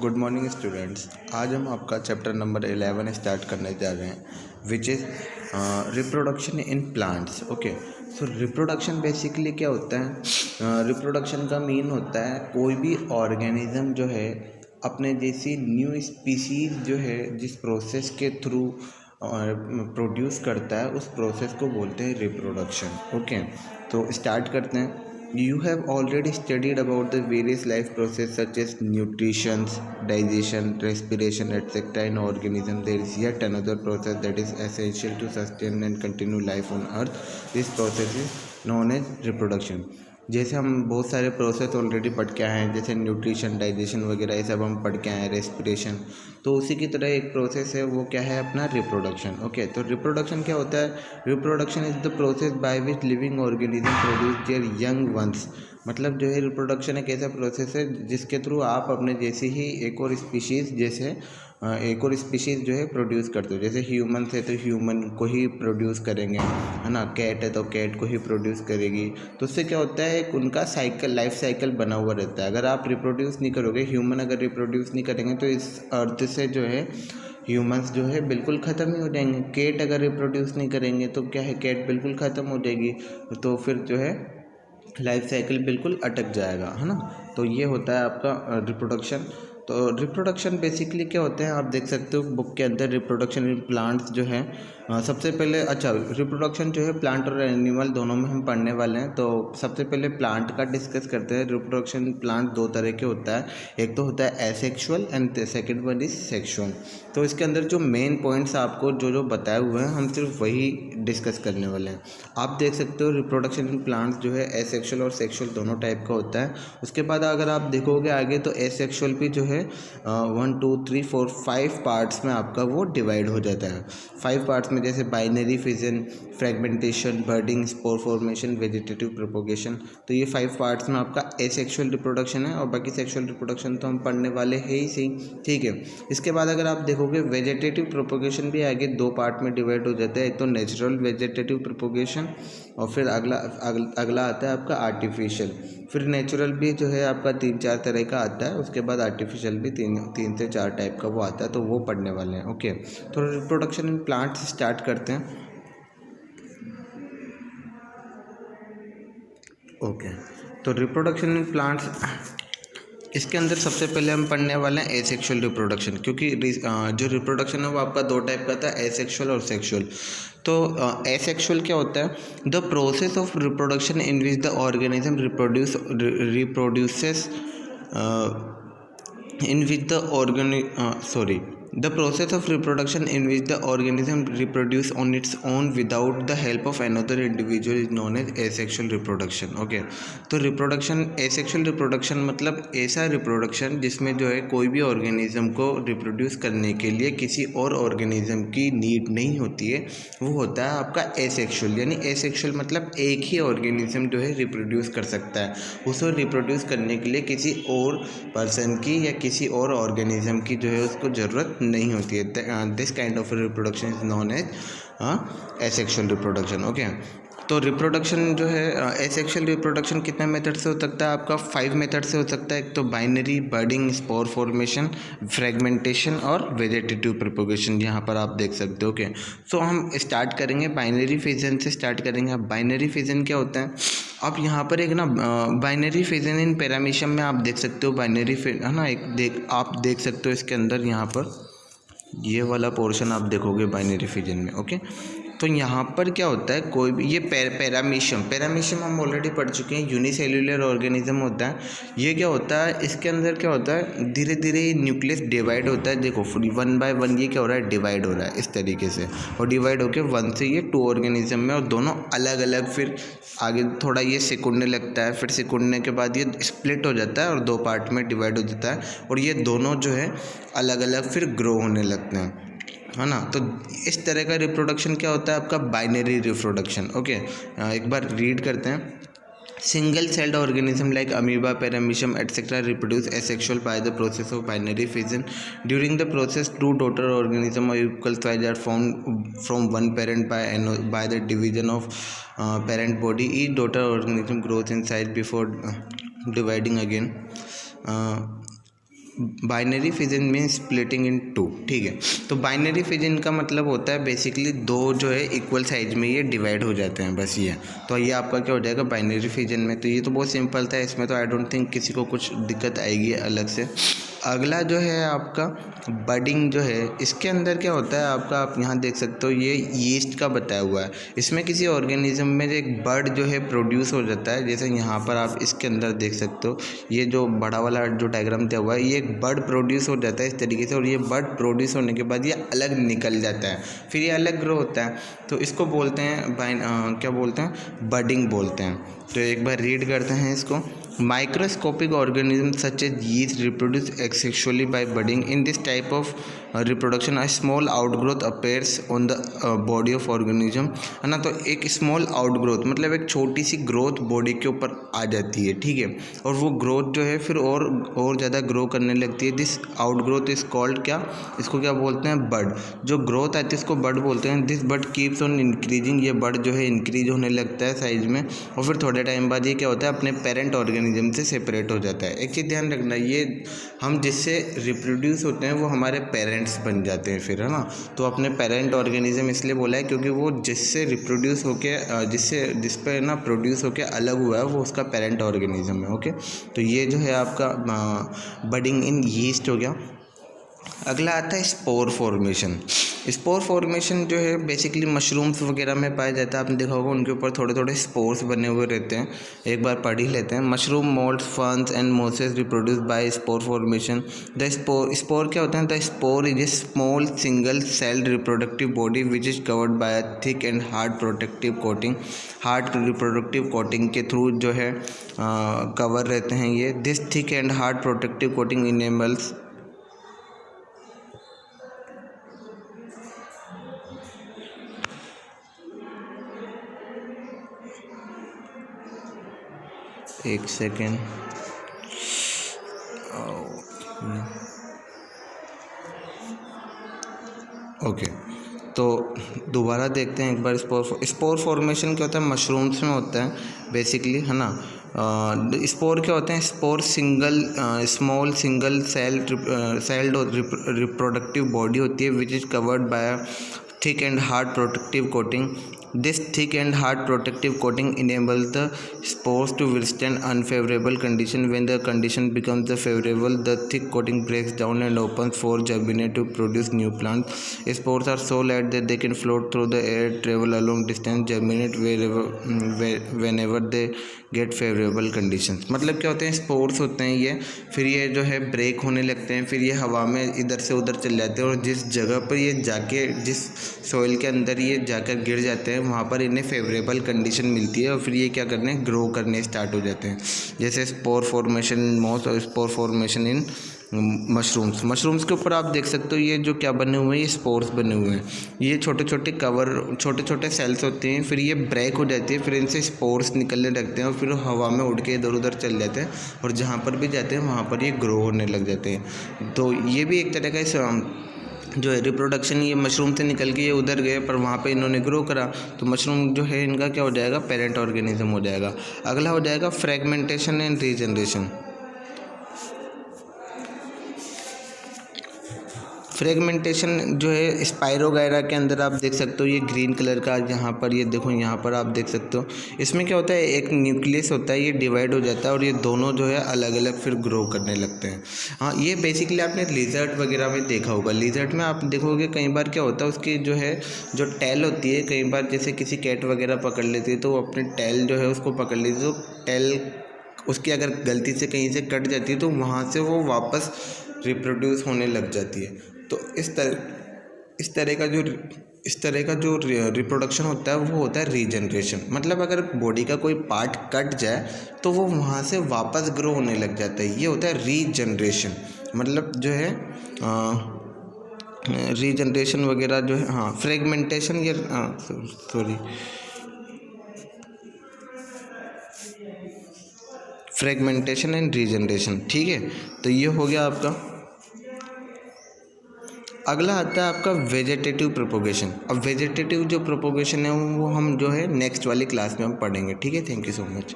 Good morning students. आज हम आपका चैप्टर नंबर 11 स्टार्ट करने जा रहे हैं, which is reproduction in plants. Okay, so reproduction basically क्या होता है? रिप्रोडक्शन का मीन होता है कोई भी ऑर्गेनिज्म जो है अपने जैसी न्यू स्पीसीज जो है जिस प्रोसेस के थ्रू प्रोड्यूस करता है, उस प्रोसेस को बोलते हैं रिप्रोडक्शन। ओके, तो स्टार्ट करते हैं। You have already studied about the various life processes such as nutrition, digestion, respiration, etc. in organism. There is yet another process that is essential to sustain and continue life on earth. This process is known as reproduction. जैसे हम बहुत सारे process already पढ़ के आए हैं, जैसे nutrition, digestion वगैरह, ये सब हम पढ़ के आए हैं, रेस्पिरेशन। तो उसी की तरह एक प्रोसेस है, वो क्या है? अपना रिप्रोडक्शन। ओके, तो रिप्रोडक्शन क्या होता है? Reproduction is the process by which living organism produce their young ones. मतलब जो है रिप्रोडक्शन एक ऐसा प्रोसेस है जिसके थ्रू आप अपने जैसी ही एक और स्पीशीज़ जो है प्रोड्यूस करते हो। जैसे ह्यूमन है तो ह्यूमन को ही प्रोड्यूस करेंगे, है ना। कैट है तो कैट को ही प्रोड्यूस करेगी। तो उससे क्या होता है, एक उनका साइकिल, लाइफ साइकिल बना हुआ रहता है। अगर आप रिप्रोड्यूस नहीं करोगे, ह्यूमन अगर रिप्रोड्यूस नहीं करेंगे, तो इस अर्थ से जो है ह्यूमंस जो है बिल्कुल ख़त्म ही हो जाएंगे। कैट अगर रिप्रोड्यूस नहीं करेंगे तो क्या है, कैट बिल्कुल ख़त्म हो जाएगी। तो फिर जो है लाइफ साइकिल बिल्कुल अटक जाएगा, है ना। तो ये होता है आपका रिप्रोडक्शन। तो रिप्रोडक्शन बेसिकली क्या होते हैं, आप देख सकते हो बुक के अंदर रिप्रोडक्शन इन प्लांट्स जो है सबसे पहले। अच्छा, रिप्रोडक्शन जो है प्लांट और एनिमल दोनों में हम पढ़ने वाले हैं। तो सबसे पहले प्लांट का डिस्कस करते हैं। रिप्रोडक्शन इन प्लांट दो तरह के होता है, एक तो होता है asexual and second one is sexual. तो इसके अंदर जो मेन पॉइंट्स आपको जो बताए हुए हैं, हम सिर्फ वही डिस्कस करने वाले हैं। आप देख सकते हो रिप्रोडक्शन इन प्लांट्स जो है एसेक्सुअल और सेक्सुअल दोनों टाइप का होता है। उसके बाद अगर आप देखोगे आगे, तो एसेक्सुअल भी जो है 1 2 3 4 5 पार्ट्स में आपका वो डिवाइड हो जाता है। 5 पार्ट्स में, जैसे binary fission, fragmentation, budding, spore formation, vegetative propagation. तो ये 5 पार्ट्स में आपका एसेक्सुअल रिप्रोडक्शन है, और बाकी सेक्सुअल रिप्रोडक्शन तो हम पढ़ने वाले हैं ही सही, ठीक है। इसके बाद अगर आप देखोगे वेजिटेटिव प्रोपोगेशन भी आगे 2 पार्ट में डिवाइड हो जाता है। एक तो नेचुरल वेजिटेटिव प्रोपोगेशन, और फिर अगला आता है आपका आर्टिफिशियल। फिर नेचुरल भी जो है आपका 3-4 तरह का आता है। उसके बाद आर्टिफिशियल भी 3 से 4 टाइप का वो आता है, तो वो पढ़ने वाले हैं। ओके, तो रिप्रोडक्शन इन प्लांट्स स्टार्ट करते हैं। ओके, तो रिप्रोडक्शन इन प्लांट्स, इसके अंदर सबसे पहले हम पढ़ने वाले हैं एसेक्सुअल रिप्रोडक्शन, क्योंकि जो रिप्रोडक्शन है वो आपका 2 टाइप का था, एसेक्सुअल और सेक्सुअल। तो एसेक्सुअल क्या होता है? The process of reproduction in which the organism reproduces in which the the process of reproduction in which the organism reproduce on its own without the help of another individual is known as asexual reproduction. Okay, तो reproduction, asexual reproduction मतलब ऐसा reproduction जिसमें जो है कोई भी organism को reproduce करने के लिए किसी और ऑर्गेनिज्म की नीड नहीं होती है, वो होता है आपका एसेक्सुअल। यानी एसेक्सुअल मतलब एक ही ऑर्गेनिज्म जो है रिप्रोड्यूस कर सकता है, उसे रिप्रोड्यूस करने के लिए किसी और पर्सन की या किसी और ऑर्गेनिज्म की जो है उसको ज़रूरत नहीं होती है। This kind of reproduction is known as asexual reproduction. Okay, तो रिप्रोडक्शन जो है एसेक्सुअल रिप्रोडक्शन कितने मेथड से हो सकता है? आपका 5 मेथड से हो सकता है। एक तो बाइनरी, बर्डिंग, स्पोर फॉर्मेशन, फ्रेगमेंटेशन और वेजिटेटिव प्रोपोगेशन, यहाँ पर आप देख सकते हो। ओके, सो हम स्टार्ट करेंगे बाइनरी फिजन से स्टार्ट करेंगे। अब बाइनरी फिजन क्या होता है? अब यहाँ पर एक ना बाइनरी फिजन इन पैरामीशियम में आप देख सकते हो, बाइनरी है ना, आप देख सकते हो इसके अंदर, यहाँ पर ये वाला पोर्शन आप देखोगे बाइनरी फिजन में। ओके, तो यहाँ पर क्या होता है, कोई भी ये पैरामीशियम हम ऑलरेडी पढ़ चुके हैं, यूनिसेल्युलर ऑर्गेनिज्म होता है। ये क्या होता है, इसके अंदर क्या होता है, धीरे धीरे न्यूक्लियस डिवाइड होता है। देखो 1 बाय 1 ये क्या हो रहा है, डिवाइड हो रहा है इस तरीके से, और डिवाइड होकर 1 से ये 2 ऑर्गेनिज्म में, और दोनों अलग अलग, फिर आगे थोड़ा ये सिकुड़ने लगता है, फिर सिकुड़ने के बाद ये स्प्लिट हो जाता है और 2 पार्ट में डिवाइड हो जाता है, और ये दोनों जो है अलग अलग फिर ग्रो होने लगते हैं, है ना। तो इस तरह का रिप्रोडक्शन क्या होता है आपका, बाइनरी रिप्रोडक्शन। ओके, एक बार रीड करते हैं। Single celled organism like amoeba, paramecium etcetera reproduce asexual by the process of binary fission. During the process, 2 daughter organisms of equal size are formed from one parent by the division of parent body. Each daughter organism grows in size before dividing again. Binary fission में splitting in to, ठीक है। तो binary fission का मतलब होता है basically दो जो है इक्वल साइज में ये डिवाइड हो जाते हैं, बस ये। तो ये आपका क्या हो जाएगा बाइनरी फिजन में। तो ये तो बहुत सिंपल था, इसमें तो आई डोंट थिंक किसी को कुछ दिक्कत आएगी अलग से। अगला जो है आपका बडिंग जो है, इसके अंदर क्या होता है आपका, आप यहाँ देख सकते हो ये यीस्ट का बताया हुआ है। इसमें किसी ऑर्गेनिज्म में एक बड जो है प्रोड्यूस हो जाता है, जैसे यहाँ पर आप इसके अंदर देख सकते हो, ये जो बड़ा वाला जो डायग्राम दिया हुआ है, ये एक बड प्रोड्यूस हो जाता है इस तरीके से, और ये बड प्रोड्यूस होने के बाद ये अलग निकल जाता है, फिर ये अलग ग्रो होता है। तो इसको बोलते हैं क्या बोलते हैं, बडिंग बोलते हैं। तो एक बार रीड करते हैं इसको। Microscopic organisms such as yeast reproduce asexually by budding. In this type of reproduction, a small outgrowth appears on the body of organism, है ना। तो एक स्मॉल आउटग्रोथ मतलब एक छोटी सी ग्रोथ बॉडी के ऊपर आ जाती है, ठीक है। और वो ग्रोथ जो है फिर और ज़्यादा ग्रो करने लगती है। दिस आउटग्रोथ इज कॉल्ड क्या, इसको क्या बोलते हैं, बड। जो ग्रोथ आती है इसको बड बोलते हैं। This bud keeps on increasing, ये बड जो है इंक्रीज होने लगता है साइज में, और फिर थोड़े टाइम बाद ये क्या होता है अपने पेरेंट ऑर्गेनिज्म से सेपरेट हो जाता है। एक चीज़ ध्यान रखना, ये हम जिससे रिप्रोड्यूस होते हैं वो हमारे पेरेंट्स बन जाते हैं फिर, है ना। तो अपने पेरेंट ऑर्गेनिज्म इसलिए बोला है क्योंकि वो जिससे रिप्रोड्यूस होके जिस पे ना प्रोड्यूस होके अलग हुआ है वो उसका पेरेंट ऑर्गेनिज्म है, ओके। तो ये जो है आपका बडिंग इन यीस्ट हो गया। अगला आता है स्पोर फॉर्मेशन। स्पोर फॉर्मेशन जो है बेसिकली मशरूम्स वगैरह में पाया जाता है। आपने देखा होगा उनके ऊपर थोड़े थोड़े स्पोर्स बने हुए रहते हैं, एक बार पढ़ ही लेते हैं। Mushroom, moulds, ferns and Moses reproduce by spore formation. The spore क्या होता है, the spore is a small single celled reproductive body which is covered by a thick and hard protective coating. Hard reproductive coating के through जो है cover रहते हैं ये। This thick and hard protective coating enables एक second, okay. तो दोबारा देखते हैं एक बार। स्पोर फॉर्मेशन क्या होता है, मशरूम्स में होता है बेसिकली, है ना। स्पोर क्या होते हैं, spore small single celled reproductive body होती है which is covered by thick and hard protective coating. This thick and hard protective coating enables the spores to withstand unfavorable condition. When the condition becomes favorable, the thick coating breaks down and opens for germinate to produce new plants. Spores are so light that they can float through the air, travel a long distance, germinate whenever they get favorable conditions. मतलब क्या होते हैं, spores होते हैं ये, फिर ये जो है ब्रेक होने लगते हैं, फिर ये हवा में इधर से उधर चल जाते हैं, और जिस जगह पर ये जाके, जिस सॉइल के अंदर ये जाकर गिर जाते हैं वहाँ पर इन्हें फेवरेबल कंडीशन मिलती है, और फिर ये क्या करने, ग्रो करने स्टार्ट हो जाते हैं। जैसे स्पोर फॉर्मेशन इन मोथ और स्पोर फॉर्मेशन इन मशरूम्स के ऊपर आप देख सकते हो ये जो क्या बने हुए हैं, ये स्पोर्स बने हुए हैं। ये छोटे छोटे सेल्स होते हैं, फिर ये ब्रेक हो जाती है, फिर इनसे स्पोर्स निकलने लगते हैं, और फिर हवा में उड़ के इधर उधर चल जाते हैं, और जहाँ पर भी जाते हैं वहाँ पर ये ग्रो होने लग जाते हैं। तो ये भी एक तरह का जो है रिप्रोडक्शन, ये मशरूम से निकल के ये उधर गए, पर वहाँ पे इन्होंने ग्रो करा, तो मशरूम जो है इनका क्या हो जाएगा, पेरेंट ऑर्गेनिज्म हो जाएगा। अगला हो जाएगा फ्रेगमेंटेशन एंड रीजनरेशन। फ्रेगमेंटेशन जो है स्पाइरोगायरा के अंदर आप देख सकते हो, ये ग्रीन कलर का, यहाँ पर ये देखो, यहाँ पर आप देख सकते हो। इसमें क्या होता है, एक न्यूक्लियस होता है, ये डिवाइड हो जाता है, और ये दोनों जो है अलग अलग फिर ग्रो करने लगते हैं। हाँ, ये बेसिकली आपने लिजर्ट वगैरह में देखा होगा। लिजर्ट में आप देखोगे कई बार क्या होता है, उसकी जो है जो टेल होती है, कई बार जैसे किसी कैट वगैरह पकड़ लेती है तो वो अपने टेल जो है उसको पकड़ लेती है, तो टेल उसकी अगर गलती से कहीं से कट जाती है तो वहाँ से वो वापस रिप्रोड्यूस होने लग जाती है। तो इस तरह का जो रिप्रोडक्शन होता है वो होता है रीजनरेशन। मतलब अगर बॉडी का कोई पार्ट कट जाए तो वो वहाँ से वापस ग्रो होने लग जाता है, ये होता है रीजनरेशन। मतलब जो है रीजनरेशन वगैरह जो है, हाँ, फ्रेगमेंटेशन या फ्रेगमेंटेशन एंड रीजनरेशन, ठीक है। तो ये हो गया आपका। अगला आता है आपका वेजिटेटिव प्रोपोगेशन। अब वेजिटेटिव जो प्रोपोगेशन है वो हम जो है नेक्स्ट वाली क्लास में हम पढ़ेंगे, ठीक है। Thank you so much.